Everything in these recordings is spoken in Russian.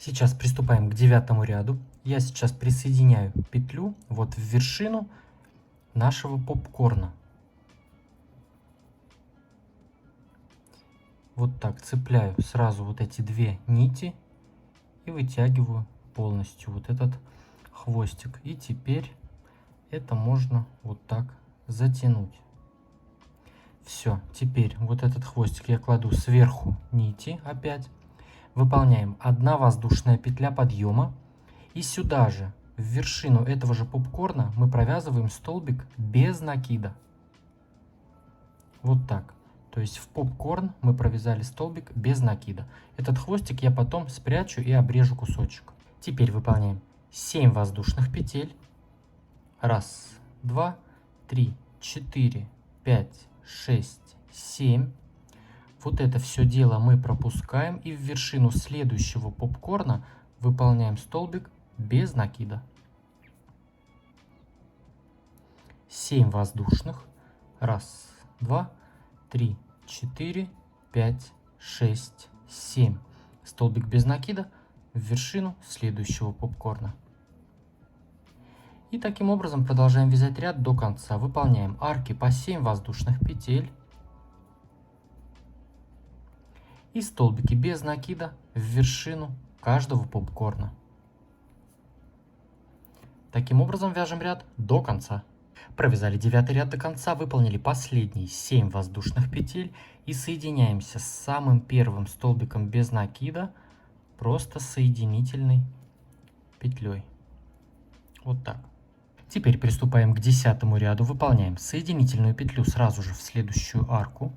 Сейчас приступаем к 9 ряду. Я сейчас присоединяю петлю вот в вершину нашего попкорна. Вот так цепляю сразу вот эти две нити и вытягиваю полностью вот этот хвостик. И теперь это можно вот так затянуть. Все, теперь вот этот хвостик я кладу сверху нити опять. Выполняем 1 воздушная петля подъема. И сюда же, в вершину этого же попкорна, мы провязываем столбик без накида. Вот так. То есть в попкорн мы провязали столбик без накида. Этот хвостик я потом спрячу и обрежу кусочек. Теперь выполняем 7 воздушных петель. 1, 2, 3, 4, 5, 6, 7. Вот это все дело мы пропускаем и в вершину следующего попкорна выполняем столбик без накида. 7 воздушных. 1, 2, 3, 4, 5, 6, 7. Столбик без накида в вершину следующего попкорна. И таким образом продолжаем вязать ряд до конца. Выполняем арки по 7 воздушных петель. И столбики без накида в вершину каждого попкорна. Таким образом вяжем ряд до конца. Провязали 9 ряд до конца, выполнили последние 7 воздушных петель и соединяемся с самым первым столбиком без накида просто соединительной петлей. Вот так. Теперь приступаем к 10 ряду, выполняем соединительную петлю сразу же в следующую арку.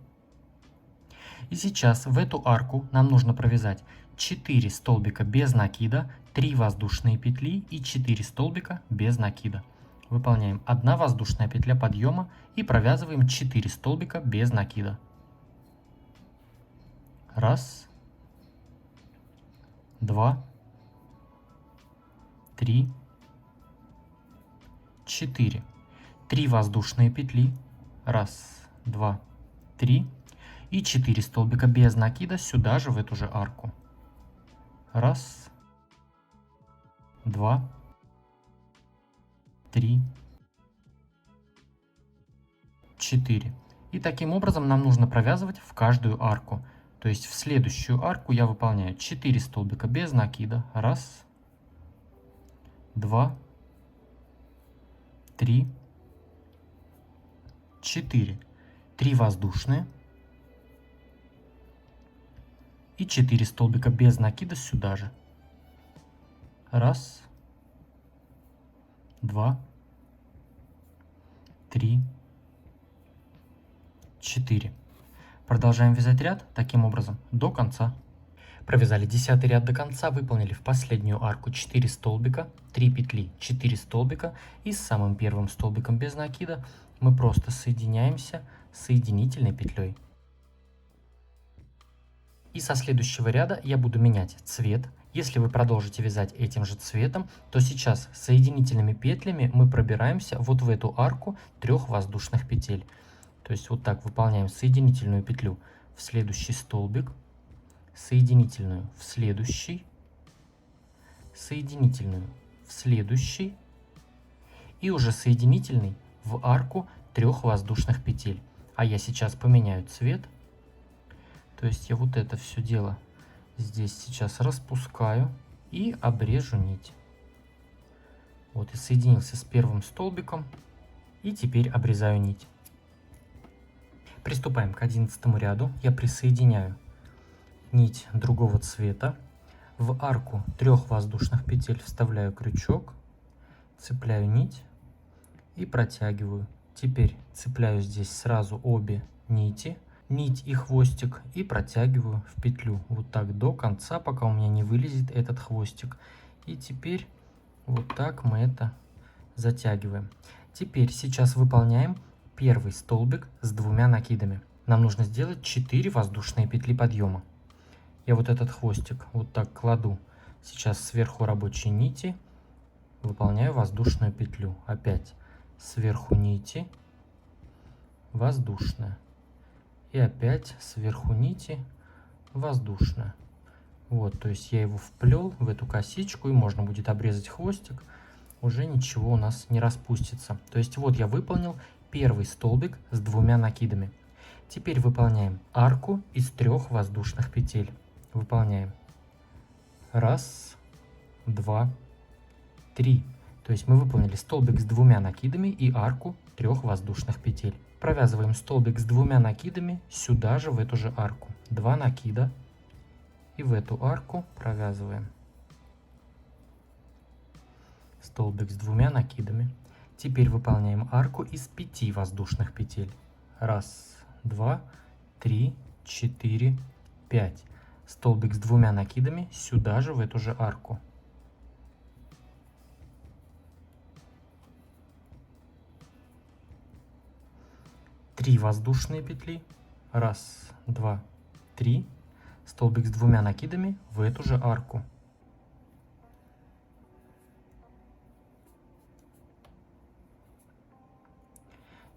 И сейчас в эту арку нам нужно провязать 4 столбика без накида, 3 воздушные петли и 4 столбика без накида. Выполняем 1 воздушная петля подъема и провязываем 4 столбика без накида. 1, 2, 3, 4. 3 воздушные петли. 1, 2, 3. И 4 столбика без накида сюда же в эту же арку. 1, 2, 3, 4. И таким образом нам нужно провязывать в каждую арку. То есть в следующую арку я выполняю 4 столбика без накида. 1, 2, 3, 4. 3 воздушные. И 4 столбика без накида сюда же. 1, 2, 3, 4. Продолжаем вязать ряд таким образом до конца. Провязали 10 ряд до конца, выполнили в последнюю арку 4 столбика, 3 петли, 4 столбика. И с самым первым столбиком без накида мы просто соединяемся соединительной петлей. И со следующего ряда я буду менять цвет. Если вы продолжите вязать этим же цветом, то сейчас соединительными петлями мы пробираемся вот в эту арку 3 воздушных петель. То есть вот так выполняем соединительную петлю в следующий столбик, соединительную в следующий, соединительную в следующий и уже соединительный в арку 3 воздушных петель. А я сейчас поменяю цвет. То есть я вот это все дело здесь сейчас распускаю и обрежу нить. Вот и соединился с первым столбиком. И теперь обрезаю нить. Приступаем к 11 ряду. Я присоединяю нить другого цвета. В арку 3 воздушных петель вставляю крючок, цепляю нить и протягиваю. Теперь цепляю здесь сразу обе нити. Нить и хвостик и протягиваю в петлю вот так до конца, пока у меня не вылезет этот хвостик. И теперь вот так мы это затягиваем. Теперь сейчас выполняем первый столбик с 2 накидами. Нам нужно сделать 4 воздушные петли подъема. Я вот этот хвостик вот так кладу сейчас сверху рабочей нити, выполняю воздушную петлю. Опять сверху нити, воздушная. И опять сверху нити, воздушная. Вот, то есть я его вплел в эту косичку, и можно будет обрезать хвостик. Уже ничего у нас не распустится. То есть вот я выполнил первый столбик с 2 накидами. Теперь выполняем арку из 3 воздушных петель. Выполняем. 1, 2, 3. То есть мы выполнили столбик с 2 накидами и арку 3 воздушных петель. Провязываем столбик с 2 накидами сюда же, в эту же арку. 2 накида. И в эту арку провязываем. Столбик с 2 накидами. Теперь выполняем арку из 5 воздушных петель. 1, 2, 3, 4, 5. Столбик с 2 накидами сюда же, в эту же арку. Три воздушные петли. 1, 2, 3. Столбик с 2 накидами в эту же арку.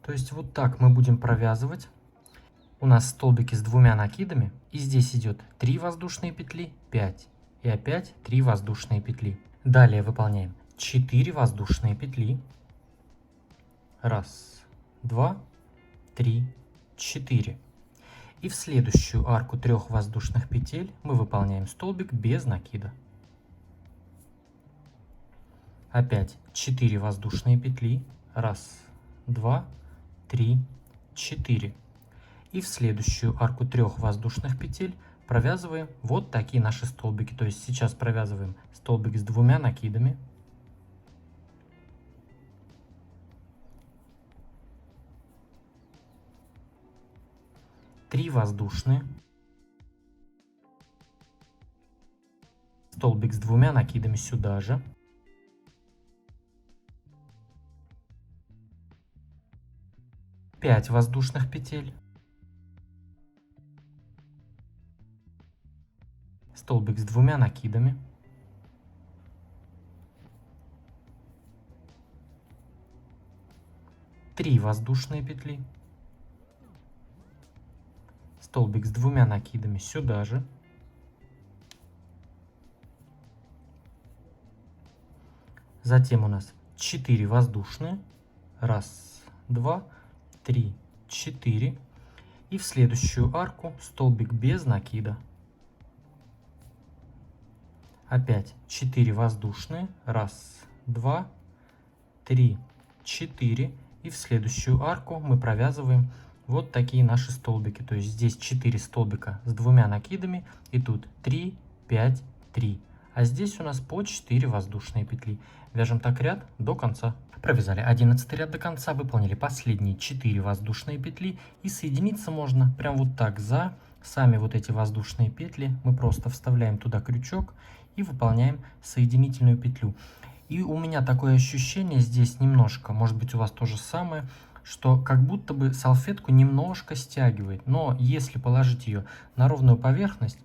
То есть вот так мы будем провязывать. У нас столбики с 2 накидами. И здесь идет 3 воздушные петли, 5. И опять 3 воздушные петли. Далее выполняем 4 воздушные петли. 1, 2, 3, 4. И в следующую арку 3 воздушных петель мы выполняем столбик без накида. Опять 4 воздушные петли. 1, 2, 3, 4. И в следующую арку 3 воздушных петель провязываем вот такие наши столбики. То есть сейчас провязываем столбик с 2 накидами. Три воздушные. Столбик с 2 накидами сюда же. Пять воздушных петель. Столбик с 2 накидами. Три воздушные петли. Столбик с 2 накидами сюда же. Затем у нас 4 воздушные. 1, 2, 3, 4. И в следующую арку столбик без накида. Опять 4 воздушные. 1, 2, 3, 4. И в следующую арку мы провязываем вот такие наши столбики. То есть здесь 4 столбика с 2 накидами. И тут 3, 5, 3. А здесь у нас по 4 воздушные петли. Вяжем так ряд до конца. Провязали 11 ряд до конца, выполнили последние 4 воздушные петли. И соединиться можно прям вот так за сами вот эти воздушные петли. Мы просто вставляем туда крючок и выполняем соединительную петлю. И у меня такое ощущение здесь немножко, может быть у вас то же самое, что как будто бы салфетку немножко стягивает. Но если положить ее на ровную поверхность,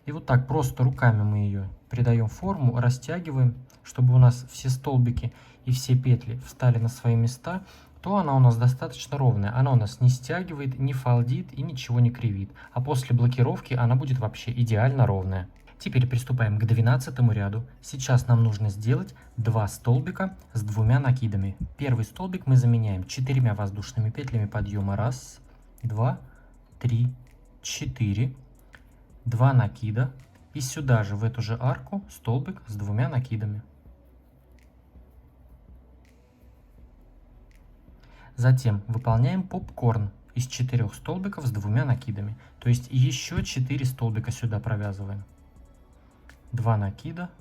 и вот так просто руками мы ее придаем форму, растягиваем, чтобы у нас все столбики и все петли встали на свои места, то она у нас достаточно ровная. Она у нас не стягивает, не фалдит и ничего не кривит. А после блокировки она будет вообще идеально ровная. Теперь приступаем к 12 ряду. Сейчас нам нужно сделать 2 столбика с 2 накидами. Первый столбик мы заменяем 4 воздушными петлями подъема. 1, 2, 3, 4. 2 накида. И сюда же, в эту же арку, столбик с 2 накидами. Затем выполняем попкорн из 4 столбиков с 2 накидами. То есть еще 4 столбика сюда провязываем. 2 накида.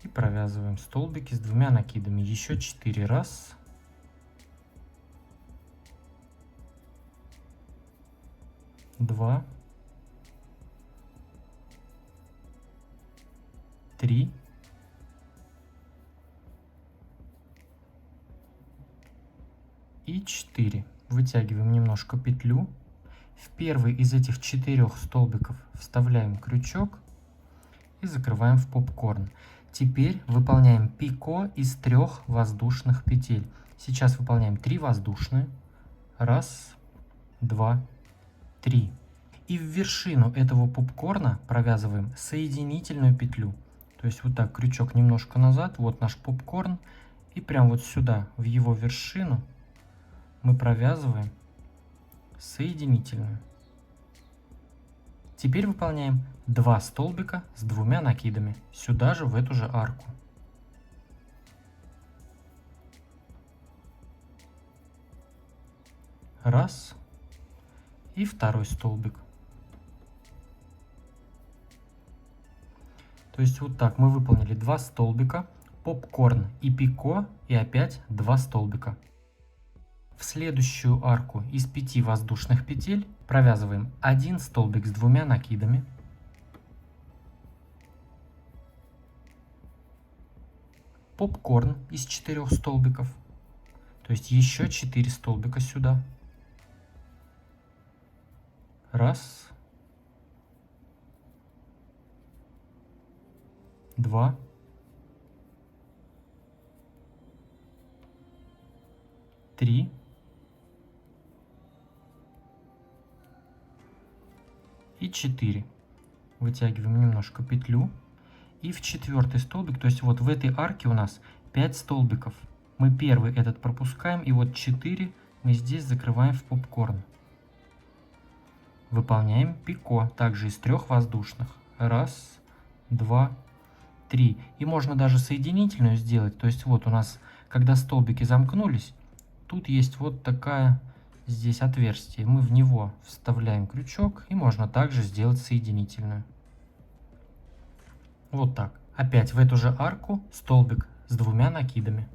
И провязываем столбики с 2 накидами. Еще 4. 1, 2, 3. И 4. Вытягиваем немножко петлю. В первый из этих 4 столбиков вставляем крючок и закрываем в попкорн. Теперь выполняем пико из 3 воздушных петель. Сейчас выполняем 3 воздушные. 1, 2, 3. И в вершину этого попкорна провязываем соединительную петлю. То есть вот так, крючок немножко назад, вот наш попкорн. И прям вот сюда, в его вершину, мы провязываем соединительную. Теперь выполняем 2 столбика с 2 накидами. Сюда же, в эту же арку. Раз. И второй столбик. То есть вот так мы выполнили 2 столбика, попкорн и пико, и опять 2 столбика. В следующую арку из 5 воздушных петель провязываем 1 столбик с 2 накидами. Попкорн из 4 столбиков. То есть еще 4 столбика сюда. Раз. 2. 3. 4. Вытягиваем немножко петлю. И в 4 столбик, то есть вот в этой арке у нас 5 столбиков. Мы первый этот пропускаем, и вот 4 мы здесь закрываем в попкорн. Выполняем пико, также из 3 воздушных. Раз, 2, 3. И можно даже соединительную сделать. То есть вот у нас, когда столбики замкнулись, тут есть вот такая здесь отверстие. Мы в него вставляем крючок, и можно также сделать соединительную. Вот так. Опять в эту же арку столбик с 2 накидами.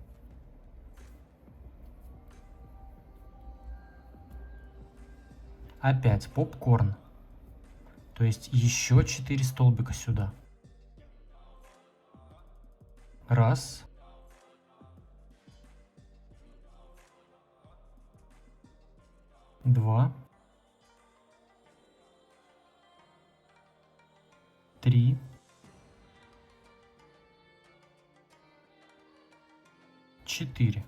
Опять попкорн. То есть еще 4 столбика сюда. Раз. 2. 3. 4.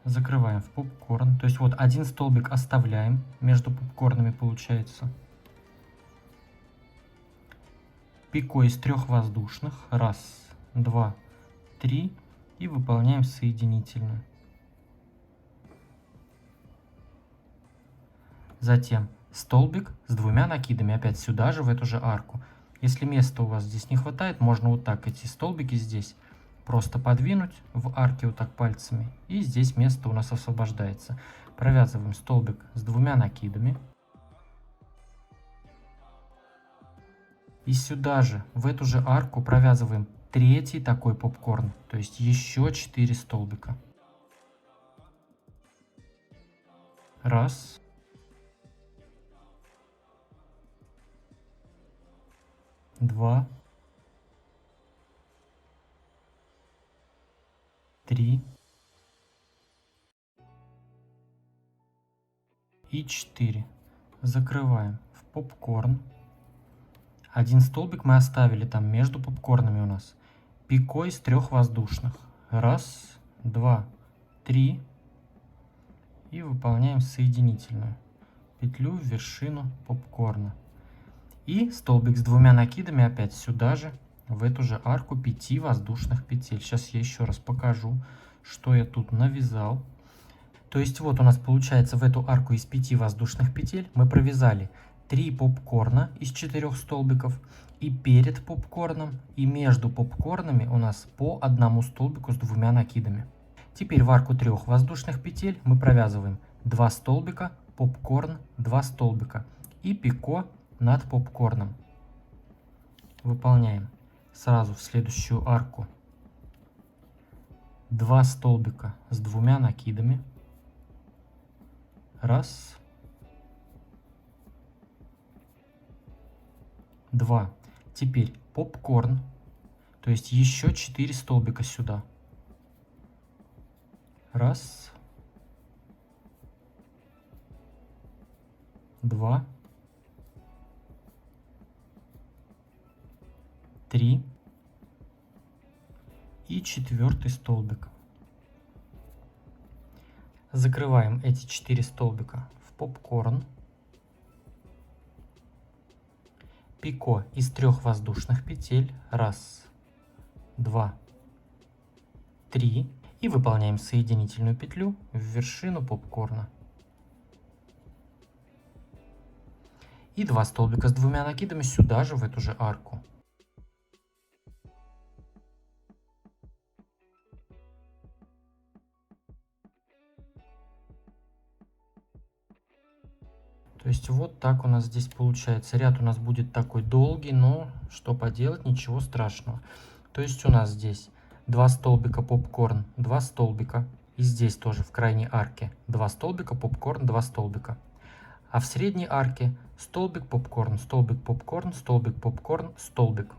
Закрываем в попкорн. То есть вот 1 столбик оставляем между попкорнами, получается. Пико из 3 воздушных. Раз, 2, 3. И выполняем соединительную. Затем столбик с 2 накидами опять сюда же, в эту же арку. Если места у вас здесь не хватает, можно вот так эти столбики здесь просто подвинуть в арке вот так пальцами. И здесь место у нас освобождается. Провязываем столбик с 2 накидами. И сюда же, в эту же арку провязываем 3-й такой попкорн. То есть еще 4 столбика. Раз. 2. 3. И 4. Закрываем в попкорн. 1 столбик мы оставили там между попкорнами у нас. Пико из 3 воздушных. Раз, 2, 3. И выполняем соединительную петлю в вершину попкорна. И столбик с 2 накидами опять сюда же, в эту же арку 5 воздушных петель. Сейчас я еще раз покажу, что я тут навязал. То есть вот у нас получается в эту арку из 5 воздушных петель мы провязали 3 попкорна из 4 столбиков. И перед попкорном, и между попкорнами у нас по 1 столбику с 2 накидами. Теперь в арку 3 воздушных петель мы провязываем 2 столбика, попкорн, 2 столбика и пико над попкорном. Выполняем сразу в следующую арку 2 столбика с 2 накидами. Раз. 2. Теперь попкорн, то есть еще 4 столбика сюда. Раз. 2. 3. И 4 столбик. Закрываем эти 4 столбика в попкорн. пико из 3 воздушных петель. Раз, два, три. И выполняем соединительную петлю в вершину попкорна. И 2 столбика с 2 накидами сюда же, в эту же арку. То есть вот так у нас здесь получается. Ряд у нас будет такой долгий, но что поделать, ничего страшного. То есть у нас здесь 2 столбика попкорн, 2 столбика. И здесь тоже в крайней арке 2 столбика попкорн, 2 столбика. А в средней арке столбик попкорн, столбик попкорн, столбик попкорн, столбик.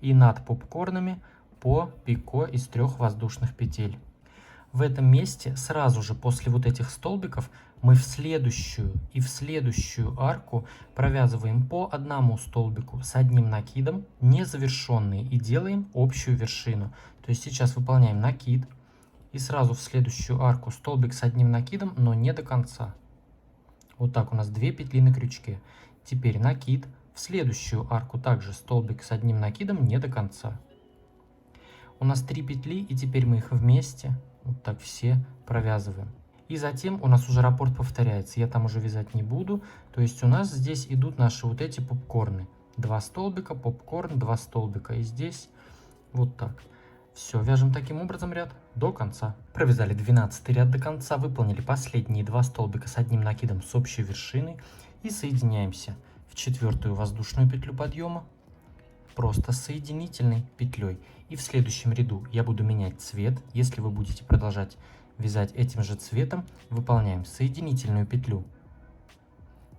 И над попкорнами по пико из 3 воздушных петель. В этом месте сразу же после вот этих столбиков мы в следующую и в следующую арку провязываем по одному столбику с одним накидом, не завершенные, и делаем общую вершину. То есть сейчас выполняем накид и сразу в следующую арку столбик с одним накидом, но не до конца. Вот так у нас 2 петли на крючке. Теперь накид, в следующую арку также столбик с одним накидом, не до конца. У нас 3 петли, и теперь мы их вместе вот так все провязываем. И затем у нас уже раппорт повторяется. Я там уже вязать не буду. То есть у нас здесь идут наши вот эти попкорны. 2 столбика, попкорн, 2 столбика. И здесь вот так. Все, вяжем таким образом ряд до конца. Провязали 12 ряд до конца, выполнили последние 2 столбика с одним накидом с общей вершиной. И соединяемся в 4-ю воздушную петлю подъема. Просто соединительной петлей. И в следующем ряду я буду менять цвет. Если вы будете продолжать вязать этим же цветом, выполняем соединительную петлю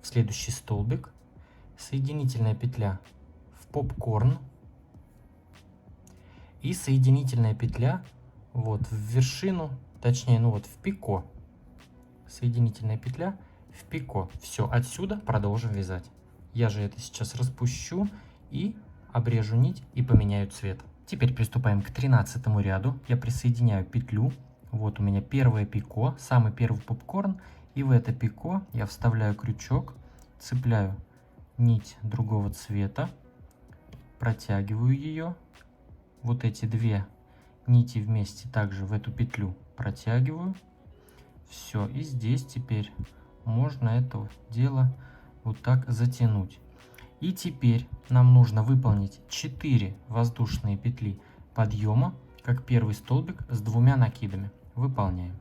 в следующий столбик, соединительная петля в попкорн и соединительная петля вот в вершину, точнее, ну вот в пико. Соединительная петля в пико. Все, отсюда продолжим вязать. Я же это сейчас распущу и обрежу нить и поменяю цвет. Теперь приступаем к 13 ряду. Я присоединяю петлю. Вот у меня первое пико, самый первый попкорн. И в это пико я вставляю крючок, цепляю нить другого цвета, протягиваю ее. Вот эти 2 нити вместе также в эту петлю протягиваю. Все, и здесь теперь можно это дело вот так затянуть. И теперь нам нужно выполнить 4 воздушные петли подъема, как первый столбик с 2 накидами. Выполняем.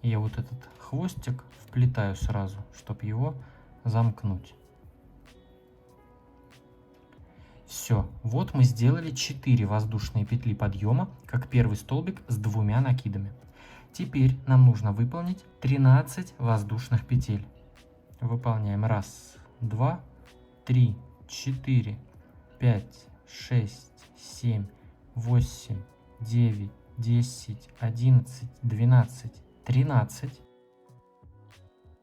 Я вот этот хвостик вплетаю сразу, чтобы его замкнуть. Все, вот мы сделали 4 воздушные петли подъема, как первый столбик с 2 накидами. Теперь нам нужно выполнить 13 воздушных петель. Выполняем 1, 2, 3, 4, 5, 6, 7, 8, 9, 10, 11, 12, 13.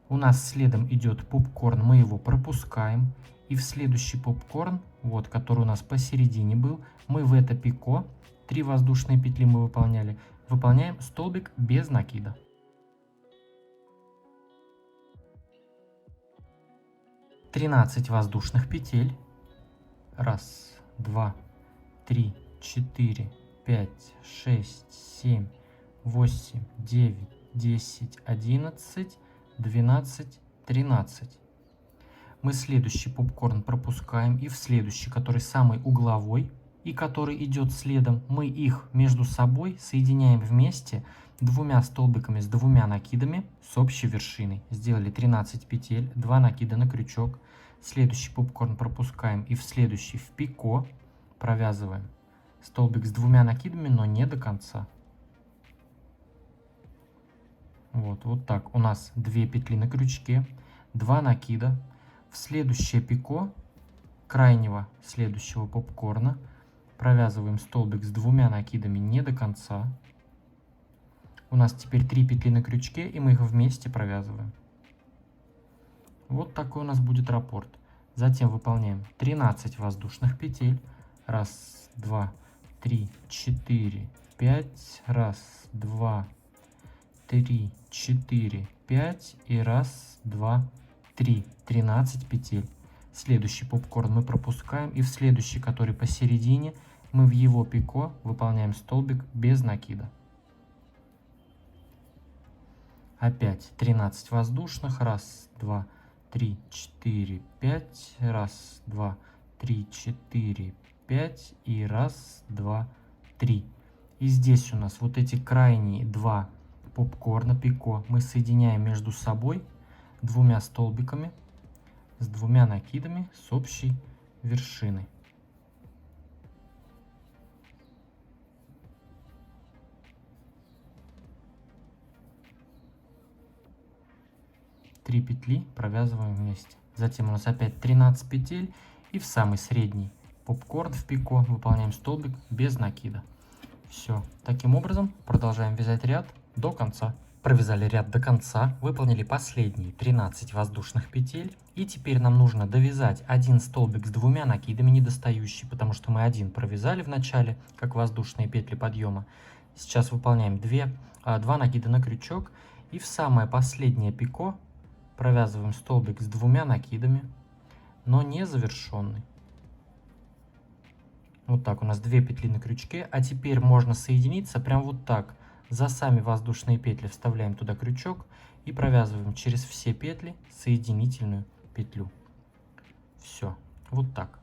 У нас следом идет попкорн, мы его пропускаем. И в следующий попкорн, вот, который у нас посередине был, мы в это пико, 3 воздушные петли мы выполняли, выполняем столбик без накида. Тринадцать воздушных петель. 1, 2, 3, 4, 5, 6, 7, 8, 9, 10, 11, 12, 13. Мы следующий попкорн пропускаем, и в следующий, который самый угловой и который идет следом, мы их между собой соединяем вместе 2 столбиками с 2 накидами с общей вершиной. Сделали 13 петель, 2 накида на крючок. Следующий попкорн пропускаем, и в следующий в пико провязываем столбик с 2 накидами, но не до конца. Вот так у нас 2 петли на крючке, 2 накида. В следующее пико крайнего следующего попкорна провязываем столбик с 2 накидами не до конца. У нас теперь 3 петли на крючке, и мы их вместе провязываем. Вот такой у нас будет раппорт. Затем выполняем 13 воздушных петель. 1, 2, 3, 4, 5. 1, 2, 3, 4, 5. И 1, 2, 3. 13 петель. Следующий попкорн мы пропускаем. И в следующий, который посередине, мы в его пико выполняем столбик без накида. Опять 13 воздушных. Раз, два, 3, 4, 5. Раз, 2, 3, 4, 5. И раз, 2, 3. И здесь у нас вот эти крайние два попкорна пико мы соединяем между собой двумя столбиками с двумя накидами с общей вершины. Три петли провязываем вместе. Затем у нас опять 13 петель, и в самый средний попкорн в пико выполняем столбик без накида. Все. Таким образом продолжаем вязать ряд до конца. Провязали ряд до конца, выполнили последние 13 воздушных петель. И теперь нам нужно довязать один столбик с двумя накидами недостающий, потому что мы один провязали в начале, как воздушные петли подъема. Сейчас выполняем 2 накида на крючок. И в самое последнее пико провязываем столбик с двумя накидами, но не завершенный. Вот так у нас 2 петли на крючке. А теперь можно соединиться прям вот так. За сами воздушные петли вставляем туда крючок и провязываем через все петли соединительную петлю. Все, вот так.